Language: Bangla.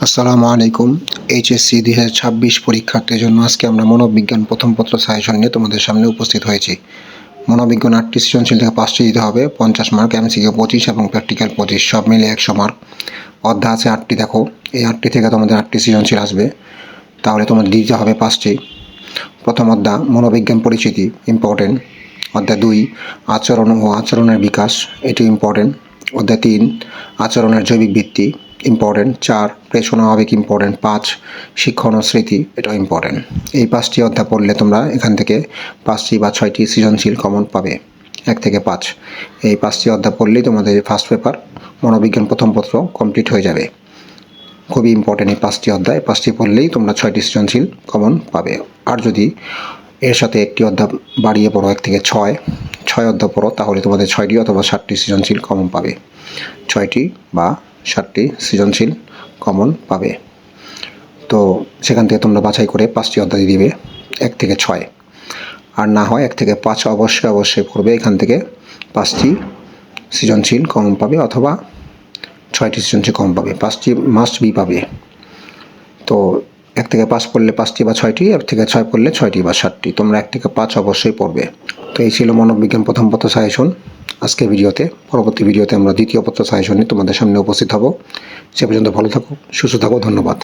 আসসালামু আলাইকুম। এইচএসসি ২০২৬ পরীক্ষার্থীর জন্য আজকে আমরা মনোবিজ্ঞান প্রথম পত্র সাজেশন নিয়ে তোমাদের সামনে উপস্থিত হয়েছি। মনোবিজ্ঞান ৮টি সৃজনশীল থেকে ৫টি দিতে হবে, ৫০ মার্ক, এমসিকিউ ২৫ এবং প্র্যাকটিক্যাল ২৫, সব মিলে ১০০ মার্ক। অধ্যায় আছে ৮টি। দেখো, এই ৮টি থেকে তোমাদের ৮টি সৃজনশীল আসবে, তাহলে তোমাদের দিতে হবে 5টি। প্রথম অধ্যায় মনোবিজ্ঞান পরিচিতি, ইম্পর্টেন্ট। অধ্যায় ২ আচরণ ও আচরণের বিকাশ, এটি ইম্পর্টেন্ট। অধ্যায় ৩ আচরণের জৈবিক ভিত্তি, ইম্পর্টেন্ট। ৪ প্রেষণ ও আবেগ, ইম্পর্টেন্ট। ৫ শিক্ষণ ও স্মৃতি, এটাও ইম্পর্টেন্ট। এই 5টি অধ্যায় পড়লে তোমরা এখান থেকে 5টি বা 6টি সৃজনশীল কমন পাবে, 1 থেকে 5। এই 5টি অধ্যায় পড়লেই তোমাদের ফার্স্ট পেপার মনোবিজ্ঞান প্রথম পত্র কমপ্লিট হয়ে যাবে। খুবই ইম্পর্টেন্ট এই 5টি অধ্যায়, 5টি পড়লেই তোমরা 6টি সৃজনশীল কমন পাবে। আর যদি এর সাথে একটি অধ্যায় বাড়িয়ে পড়ো, 1 থেকে 6 অধ্যায় পড়ো, তাহলে তোমাদের 6টি অথবা 7টি সৃজনশীল কমন পাবে। 6টি বা 7টি সৃজনশীল কমন পাবে। তো সেখান থেকে তোমরা বাছাই করে 5টি অধ্যায় দিবে, 1 থেকে 6। আর না হয় 1 থেকে 5 অবশ্যই পড়বে, এখান থেকে 5টি সৃজনশীল কমন পাবে, অথবা 6টি সৃজনশীল কমন পাবে। 5টি মাস্ট বি পাবে। তো 1 থেকে 5 পড়লে 5টি বা 6টি, 1 থেকে 6 পড়লে 6টি বা 7টি। তোমরা 1 থেকে 5 অবশ্যই পড়বে। তো এই ছিল মনোবিজ্ঞান প্রথম পত্র সাজেশন আজকের ভিডিওতে। পরবর্তী ভিডিওতে আমরা দ্বিতীয় পত্র সাজেশন নিয়ে তোমাদের সামনে উপস্থিত হব। সে পর্যন্ত ভালো থাকো, সুস্থ থাকো, ধন্যবাদ।